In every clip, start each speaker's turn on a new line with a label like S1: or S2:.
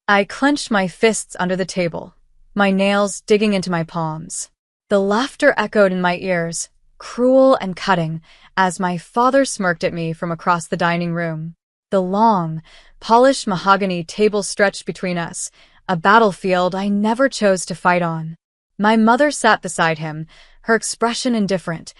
S1: I clenched my fists under the table, my nails digging into my palms. The laughter echoed in my ears, cruel and cutting, as my father smirked at me from across the dining room. The long, polished mahogany table stretched between us, a battlefield I never chose to fight on. My mother sat beside him, her expression indifferent,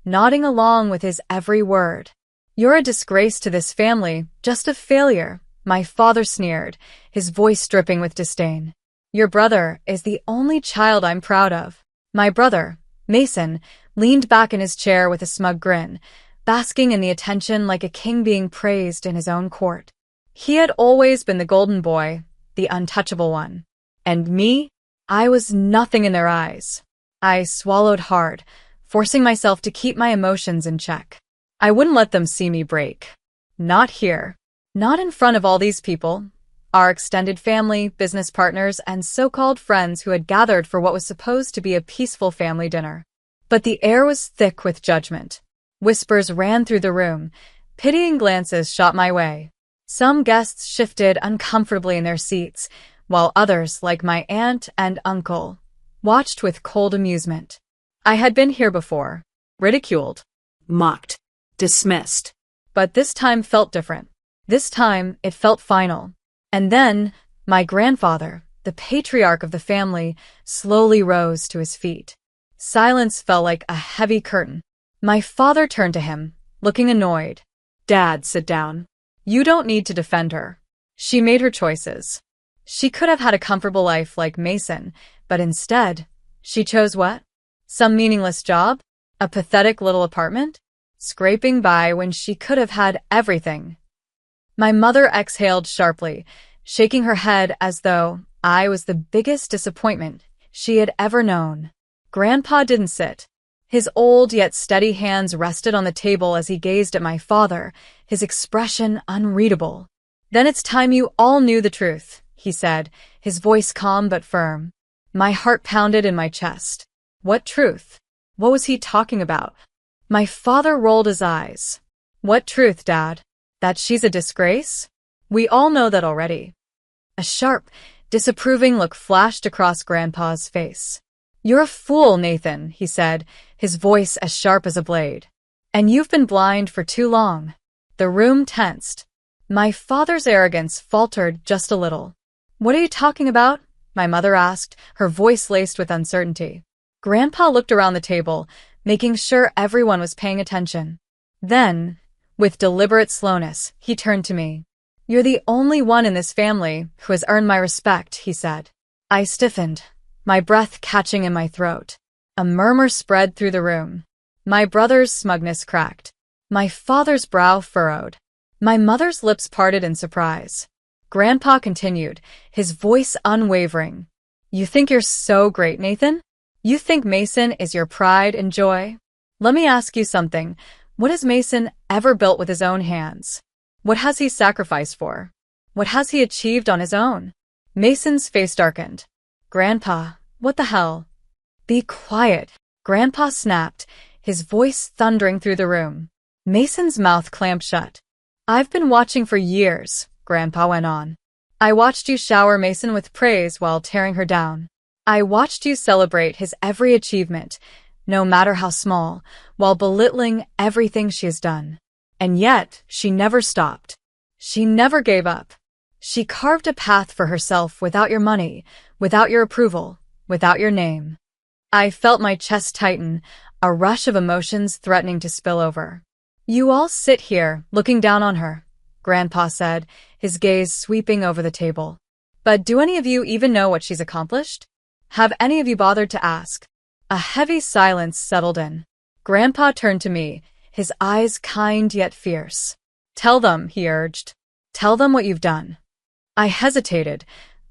S1: nodding along with his every word. "You're a disgrace to this family, just a failure," my father sneered, his voice dripping with disdain. "Your brother is the only child I'm proud of." My brother, Mason, leaned back in his chair with a smug grin, basking in the attention like a king being praised in his own court. He had always been the golden boy, the untouchable one. And me? I was nothing in their eyes. I swallowed hard, forcing myself to keep my emotions in check. I wouldn't let them see me break. Not here. Not in front of all these people. Our extended family, business partners, and so-called friends who had gathered for what was supposed to be a peaceful family dinner. But the air was thick with judgment. Whispers ran through the room. Pitying glances shot my way. Some guests shifted uncomfortably in their seats, while others, like my aunt and uncle, watched with cold amusement. I had been here before, ridiculed, mocked, dismissed. But this time felt different. This time, it felt final. And then, my grandfather, the patriarch of the family, slowly rose to his feet. Silence fell like a heavy curtain. My father turned to him, looking annoyed. "Dad, sit down. You don't need to defend her. She made her choices. She could have had a comfortable life like Mason, but instead, she chose what? Some meaningless job? A pathetic little apartment? Scraping by when she could have had everything." My mother exhaled sharply, shaking her head as though I was the biggest disappointment she had ever known. Grandpa didn't sit. His old yet steady hands rested on the table as he gazed at my father, his expression unreadable. "Then it's time you all knew the truth," he said, his voice calm but firm. My heart pounded in my chest. What truth? What was he talking about? My father rolled his eyes. "What truth, Dad? That she's a disgrace? We all know that already." A sharp, disapproving look flashed across Grandpa's face. "You're a fool, Nathan," he said, his voice as sharp as a blade. "And you've been blind for too long." The room tensed. My father's arrogance faltered just a little. "What are you talking about?" my mother asked, her voice laced with uncertainty. Grandpa looked around the table, making sure everyone was paying attention. Then, with deliberate slowness, he turned to me. "You're the only one in this family who has earned my respect," he said. I stiffened, my breath catching in my throat. A murmur spread through the room. My brother's smugness cracked. My father's brow furrowed. My mother's lips parted in surprise. Grandpa continued, his voice unwavering. "You think you're so great, Nathan? You think Mason is your pride and joy? Let me ask you something. What has Mason ever built with his own hands? What has he sacrificed for? What has he achieved on his own?" Mason's face darkened. "Grandpa, what the hell?" "Be quiet," Grandpa snapped, his voice thundering through the room. Mason's mouth clamped shut. "I've been watching for years," Grandpa went on. "I watched you shower Mason with praise while tearing her down. I watched you celebrate his every achievement, no matter how small, while belittling everything she has done. And yet, she never stopped. She never gave up. She carved a path for herself without your money, without your approval, without your name." I felt my chest tighten, a rush of emotions threatening to spill over. "You all sit here, looking down on her," Grandpa said, his gaze sweeping over the table. "But do any of you even know what she's accomplished? Have any of you bothered to ask?" A heavy silence settled in. Grandpa turned to me, his eyes kind yet fierce. "Tell them," he urged. "Tell them what you've done." I hesitated,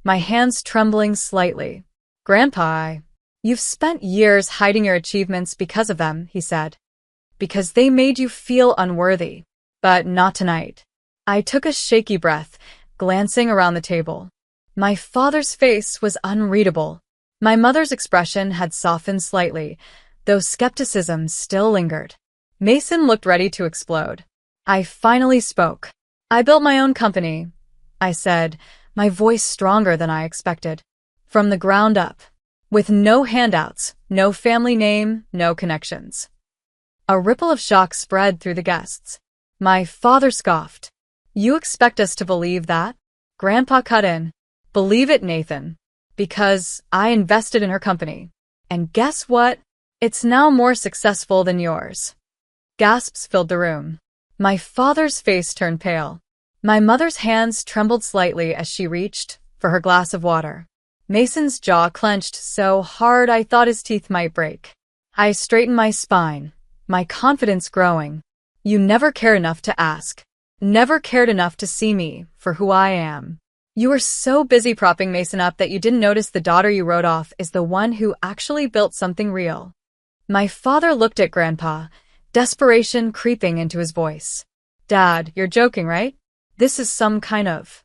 S1: my hands trembling slightly. "Grandpa, you've spent years hiding your achievements because of them," he said. "Because they made you feel unworthy. But not tonight." I took a shaky breath, glancing around the table. My father's face was unreadable. My mother's expression had softened slightly, though skepticism still lingered. Mason looked ready to explode. I finally spoke. "I built my own company," I said, my voice stronger than I expected. From the ground up. With no handouts, no family name, no connections. A ripple of shock spread through the guests. My father scoffed. You expect us to believe that? Grandpa cut in. Believe it, Nathan. Because I invested in her company. And guess what? It's now more successful than yours. Gasps filled the room. My father's face turned pale. My mother's hands trembled slightly as she reached for her glass of water. Mason's jaw clenched so hard I thought his teeth might break. I straightened my spine, my confidence growing. You never cared enough to ask. Never cared enough to see me for who I am. You were so busy propping Mason up that you didn't notice the daughter you wrote off is the one who actually built something real. My father looked at Grandpa, desperation creeping into his voice. Dad, you're joking, right? This is some kind of...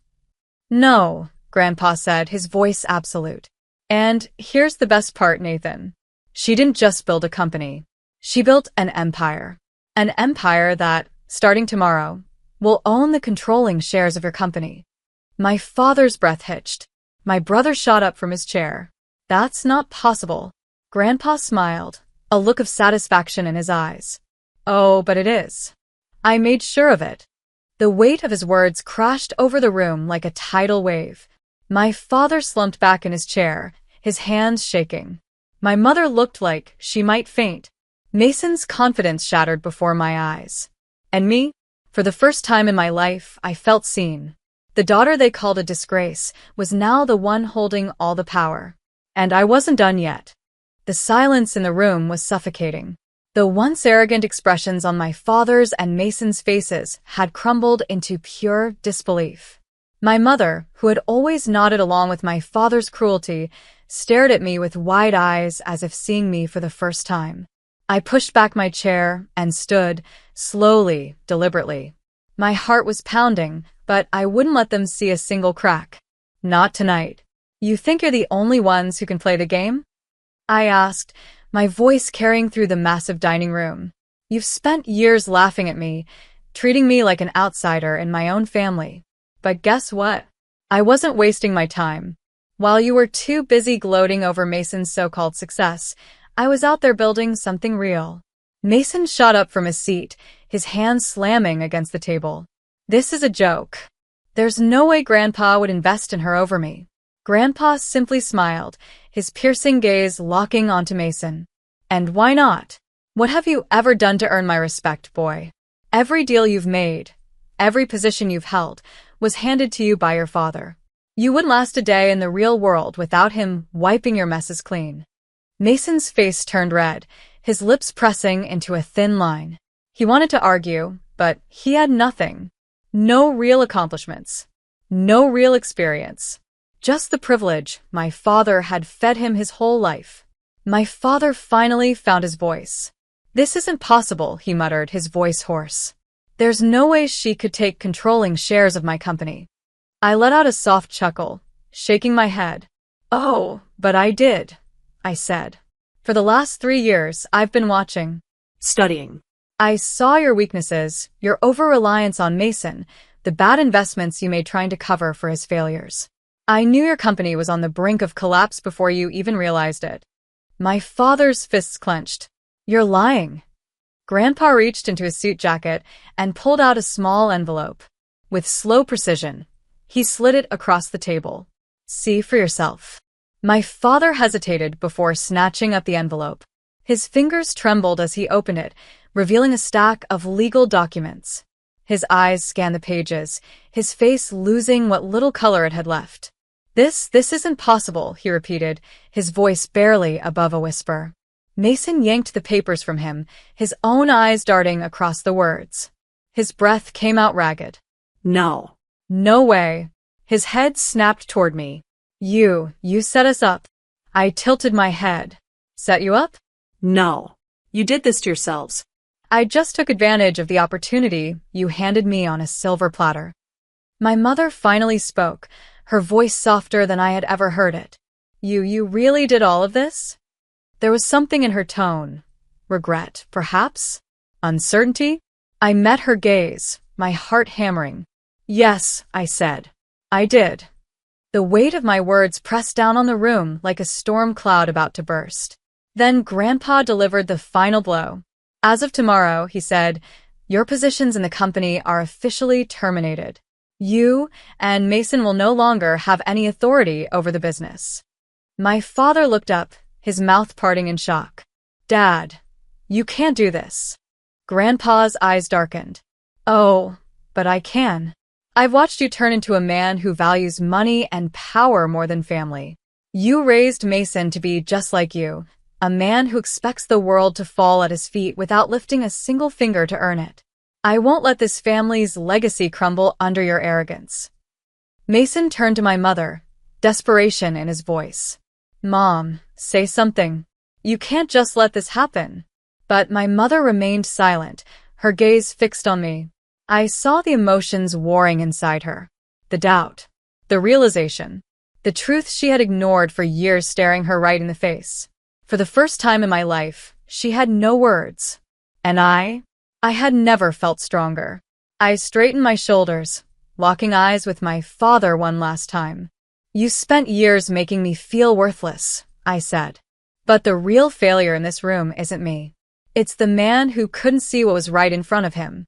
S1: No, Grandpa said, his voice absolute. And here's the best part, Nathan. She didn't just build a company. She built an empire. An empire that, starting tomorrow, will own the controlling shares of your company. My father's breath hitched. My brother shot up from his chair. That's not possible. Grandpa smiled, a look of satisfaction in his eyes. Oh, but it is. I made sure of it. The weight of his words crashed over the room like a tidal wave. My father slumped back in his chair, his hands shaking. My mother looked like she might faint. Mason's confidence shattered before my eyes. And me? For the first time in my life, I felt seen. The daughter they called a disgrace was now the one holding all the power. And I wasn't done yet. The silence in the room was suffocating. The once arrogant expressions on my father's and Mason's faces had crumbled into pure disbelief. My mother, who had always nodded along with my father's cruelty, stared at me with wide eyes as if seeing me for the first time. I pushed back my chair and stood, slowly, deliberately. My heart was pounding, but I wouldn't let them see a single crack. Not tonight. You think you're the only ones who can play the game? I asked, my voice carrying through the massive dining room. You've spent years laughing at me, treating me like an outsider in my own family. But guess what? I wasn't wasting my time. While you were too busy gloating over Mason's so-called success, I was out there building something real. Mason shot up from his seat, his hands slamming against the table. This is a joke. There's no way Grandpa would invest in her over me. Grandpa simply smiled, his piercing gaze locking onto Mason. And why not? What have you ever done to earn my respect, boy? Every deal you've made, every position you've held, was handed to you by your father. You wouldn't last a day in the real world without him wiping your messes clean. Mason's face turned red, his lips pressing into a thin line. He wanted to argue, but he had nothing. No real accomplishments. No real experience. Just the privilege my father had fed him his whole life. My father finally found his voice. This isn't possible, he muttered, his voice hoarse. There's no way she could take controlling shares of my company. I let out a soft chuckle, shaking my head. Oh, but I did, I said. For the last 3 years, I've been watching.
S2: Studying.
S1: I saw your weaknesses, your over-reliance on Mason, the bad investments you made trying to cover for his failures. I knew your company was on the brink of collapse before you even realized it. My father's fists clenched. You're lying. Grandpa reached into his suit jacket and pulled out a small envelope. With slow precision, he slid it across the table. See for yourself. My father hesitated before snatching up the envelope. His fingers trembled as he opened it, revealing a stack of legal documents. His eyes scanned the pages, his face losing what little color it had left. This isn't possible, he repeated, his voice barely above a whisper. Mason yanked the papers from him, his own eyes darting across the words. His breath came out ragged.
S2: No.
S1: No way. His head snapped toward me. You set us up. I tilted my head. Set you up?
S2: No. You did this to yourselves.
S1: I just took advantage of the opportunity you handed me on a silver platter. My mother finally spoke, her voice softer than I had ever heard it. You really did all of this? There was something in her tone. Regret, perhaps? Uncertainty? I met her gaze, my heart hammering. Yes, I said. I did. The weight of my words pressed down on the room like a storm cloud about to burst. Then Grandpa delivered the final blow. As of tomorrow, he said, your positions in the company are officially terminated. You and Mason will no longer have any authority over the business. My father looked up, his mouth parting in shock. Dad, you can't do this. Grandpa's eyes darkened. Oh, but I can. I've watched you turn into a man who values money and power more than family. You raised Mason to be just like you, a man who expects the world to fall at his feet without lifting a single finger to earn it. I won't let this family's legacy crumble under your arrogance. Mason turned to my mother, desperation in his voice. Mom, say something. You can't just let this happen. But my mother remained silent, her gaze fixed on me. I saw the emotions warring inside her. The doubt, the realization, the truth she had ignored for years staring her right in the face. For the first time in my life, she had no words. And I had never felt stronger. I straightened my shoulders, locking eyes with my father one last time. You spent years making me feel worthless, I said. But the real failure in this room isn't me. It's the man who couldn't see what was right in front of him.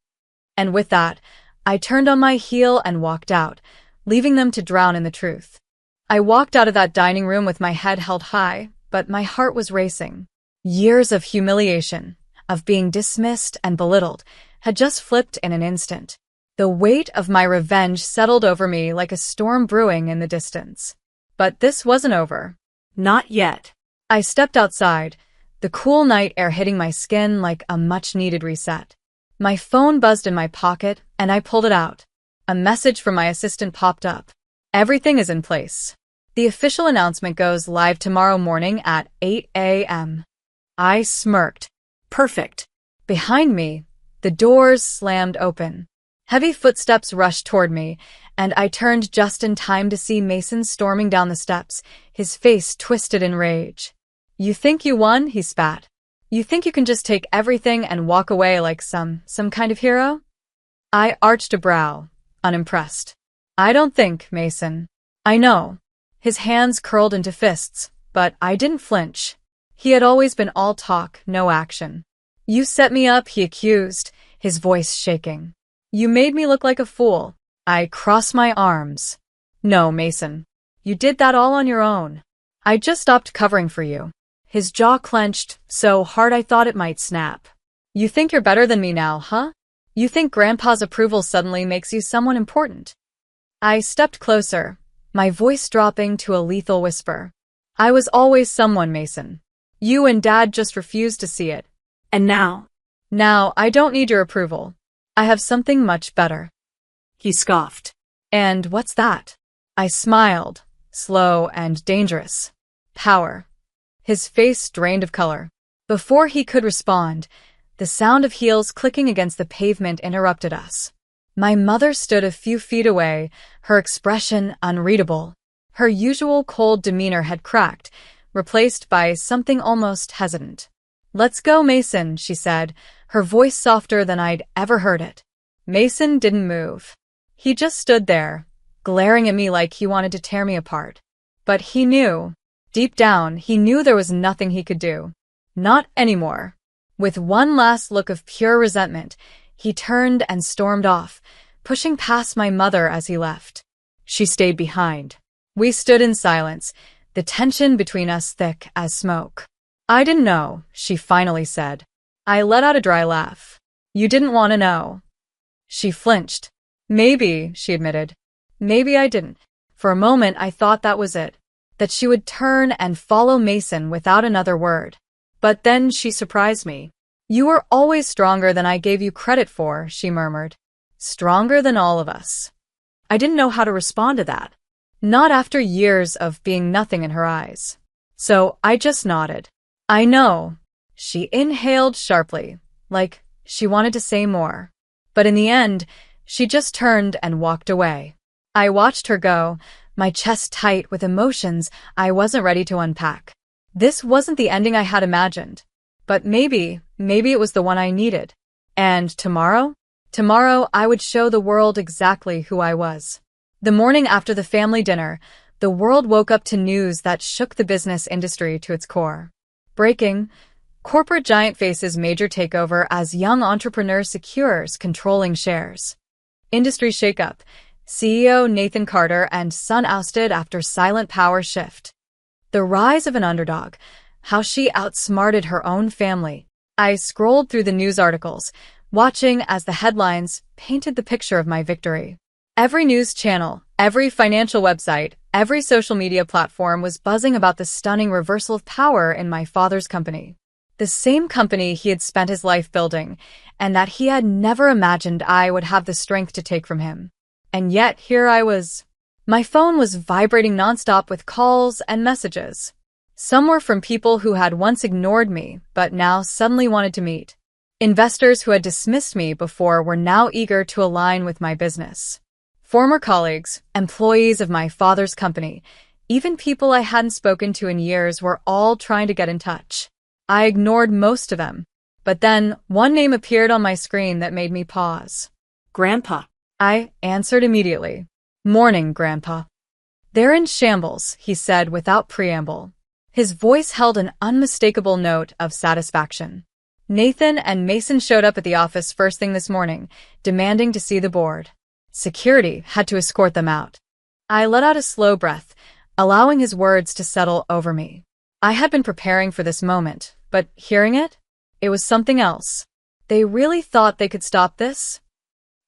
S1: And with that, I turned on my heel and walked out, leaving them to drown in the truth. I walked out of that dining room with my head held high, but my heart was racing. Years of humiliation, of being dismissed and belittled, had just flipped in an instant. The weight of my revenge settled over me like a storm brewing in the distance. But this wasn't over.
S2: Not yet.
S1: I stepped outside, the cool night air hitting my skin like a much-needed reset. My phone buzzed in my pocket, and I pulled it out. A message from my assistant popped up. Everything is in place. The official announcement goes live tomorrow morning at 8 a.m. I smirked.
S2: Perfect.
S1: Behind me, the doors slammed open. Heavy footsteps rushed toward me, and I turned just in time to see Mason storming down the steps, his face twisted in rage. You think you won? He spat. You think you can just take everything and walk away like some kind of hero? I arched a brow, unimpressed. I don't think, Mason. I know. His hands curled into fists, but I didn't flinch. He had always been all talk, no action. You set me up, he accused, his voice shaking. You made me look like a fool. I crossed my arms. No, Mason. You did that all on your own. I just stopped covering for you. His jaw clenched, so hard I thought it might snap. You think you're better than me now, huh? You think Grandpa's approval suddenly makes you someone important? I stepped closer, my voice dropping to a lethal whisper. I was always someone, Mason. You and Dad just refused to see it.
S2: And now?
S1: Now, I don't need your approval. I have something much better.
S2: He scoffed.
S1: And what's that? I smiled, slow and dangerous. Power. His face drained of color. Before he could respond, the sound of heels clicking against the pavement interrupted us. My mother stood a few feet away, her expression unreadable. Her usual cold demeanor had cracked, replaced by something almost hesitant. Let's go, Mason, she said, her voice softer than I'd ever heard it. Mason didn't move. He just stood there, glaring at me like he wanted to tear me apart. But he knew. Deep down, he knew there was nothing he could do. Not anymore. With one last look of pure resentment, he turned and stormed off, pushing past my mother as he left. She stayed behind. We stood in silence, the tension between us thick as smoke. I didn't know, she finally said. I let out a dry laugh. You didn't want to know. She flinched. Maybe, she admitted. Maybe I didn't. For a moment, I thought that was it. That she would turn and follow Mason without another word. But then she surprised me. You were always stronger than I gave you credit for, she murmured. Stronger than all of us. I didn't know how to respond to that. Not after years of being nothing in her eyes. So I just nodded. I know. She inhaled sharply, like she wanted to say more. But in the end, she just turned and walked away. I watched her go, my chest tight with emotions I wasn't ready to unpack. This wasn't the ending I had imagined. But maybe it was the one I needed. And tomorrow? Tomorrow I would show the world exactly who I was. The morning after the family dinner, The world woke up to news that shook the business industry to its core. Breaking: corporate giant faces major takeover as young entrepreneur secures controlling shares. Industry shakeup: CEO Nathan Carter and son ousted after silent power shift. The rise of an underdog: how she outsmarted her own family. I scrolled through the news articles, watching as the headlines painted the picture of my victory. Every news channel, every financial website, every social media platform was buzzing about the stunning reversal of power in my father's company. The same company he had spent his life building, and that he had never imagined I would have the strength to take from him. And yet, here I was. My phone was vibrating nonstop with calls and messages. Some were from people who had once ignored me, but now suddenly wanted to meet. Investors who had dismissed me before were now eager to align with my business. Former colleagues, employees of my father's company, even people I hadn't spoken to in years were all trying to get in touch. I ignored most of them, but then one name appeared on my screen that made me pause.
S2: Grandpa.
S1: I answered immediately. "Morning, Grandpa." "They're in shambles," he said without preamble. His voice held an unmistakable note of satisfaction. "Nathan and Mason showed up at the office first thing this morning, demanding to see the board. Security had to escort them out." I let out a slow breath, allowing his words to settle over me. I had been preparing for this moment, but hearing it was something else. They really thought they could stop this?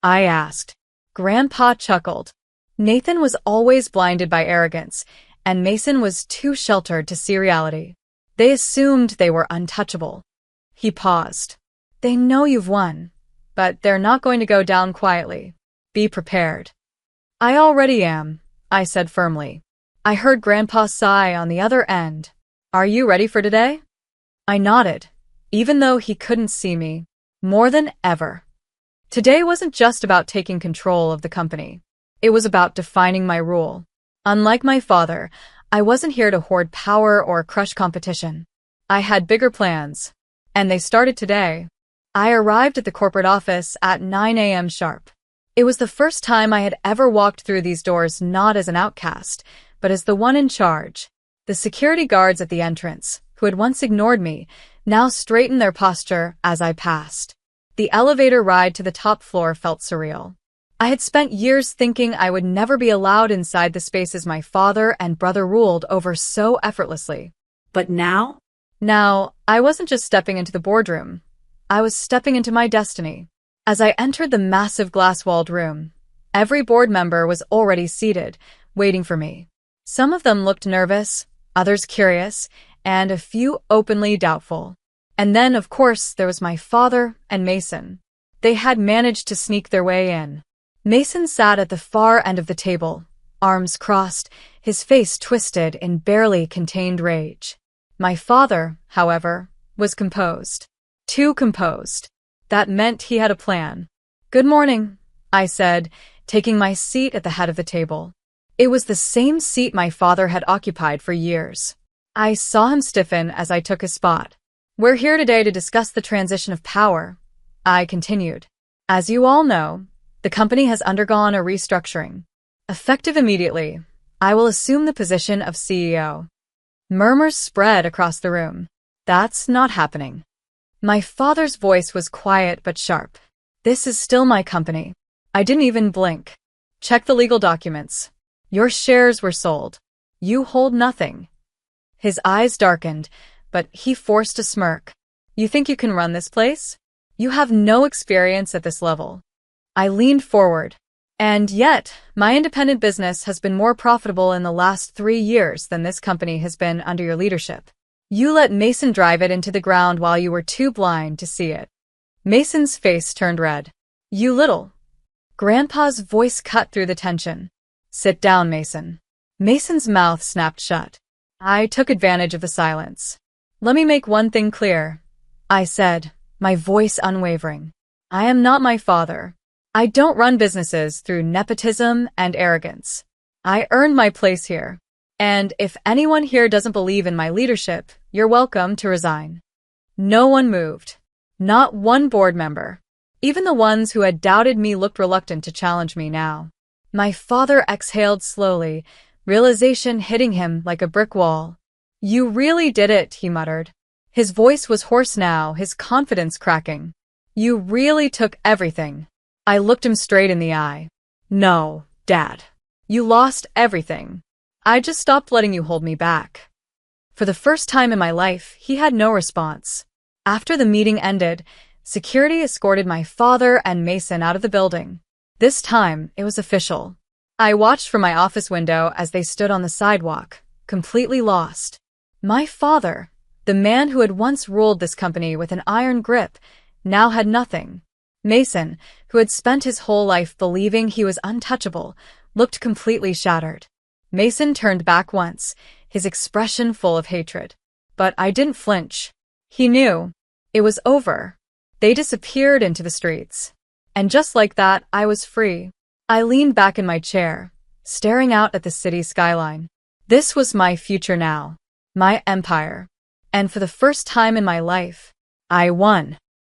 S1: I asked. Grandpa chuckled. Nathan was always blinded by arrogance, and Mason was too sheltered to see reality. They assumed they were untouchable. He paused. "They know you've won, but they're not going to go down quietly. Be prepared." "I already am," I said firmly. I heard Grandpa sigh on the other end. "Are you ready for today?" I nodded, even though he couldn't see me. More than ever. Today wasn't just about taking control of the company. It was about defining my rule. Unlike my father, I wasn't here to hoard power or crush competition. I had bigger plans, and they started today. I arrived at the corporate office at 9 a.m. sharp. It was the first time I had ever walked through these doors not as an outcast, but as the one in charge. The security guards at the entrance, who had once ignored me, now straightened their posture as I passed. The elevator ride to the top floor felt surreal. I had spent years thinking I would never be allowed inside the spaces my father and brother ruled over so effortlessly.
S2: But now?
S1: Now, I wasn't just stepping into the boardroom. I was stepping into my destiny. As I entered the massive glass-walled room, every board member was already seated, waiting for me. Some of them looked nervous, others curious, and a few openly doubtful. And then, of course, there was my father and Mason. They had managed to sneak their way in. Mason sat at the far end of the table, arms crossed, his face twisted in barely contained rage. My father, however, was composed. Too composed. That meant he had a plan. "Good morning," I said, taking my seat at the head of the table. It was the same seat my father had occupied for years. I saw him stiffen as I took his spot. "We're here today to discuss the transition of power," I continued. "As you all know, the company has undergone a restructuring. Effective immediately, I will assume the position of CEO." Murmurs spread across the room. "That's not happening." My father's voice was quiet but sharp. "This is still my company." I didn't even blink. "Check the legal documents. Your shares were sold. You hold nothing." His eyes darkened, but he forced a smirk. "You think you can run this place? You have no experience at this level." I leaned forward. "And yet, my independent business has been more profitable in the last 3 years than this company has been under your leadership. You let Mason drive it into the ground while you were too blind to see it." Mason's face turned red. "You little." Grandpa's voice cut through the tension. "Sit down, Mason." Mason's mouth snapped shut. I took advantage of the silence. "Let me make one thing clear," I said, my voice unwavering. "I am not my father. I don't run businesses through nepotism and arrogance. I earned my place here. And if anyone here doesn't believe in my leadership, you're welcome to resign." No one moved. Not one board member. Even the ones who had doubted me looked reluctant to challenge me now. My father exhaled slowly, realization hitting him like a brick wall. You really did it, he muttered. His voice was hoarse now, his confidence cracking. You really took everything. I looked him straight in the eye. No, Dad. You lost everything. I just stopped letting you hold me back. For the first time in my life, he had no response. After the meeting ended, security escorted my father and Mason out of the building. This time, it was official. I watched from my office window as they stood on the sidewalk, completely lost. My father, the man who had once ruled this company with an iron grip, now had nothing. Mason, who had spent his whole life believing he was untouchable, looked completely shattered. Mason turned back once, his expression full of hatred. But I didn't flinch. He knew. It was over. They disappeared into the streets. And just like that, I was free. I leaned back in my chair, staring out at the city skyline. This was my future now. My empire. And for the first time in my life, I won.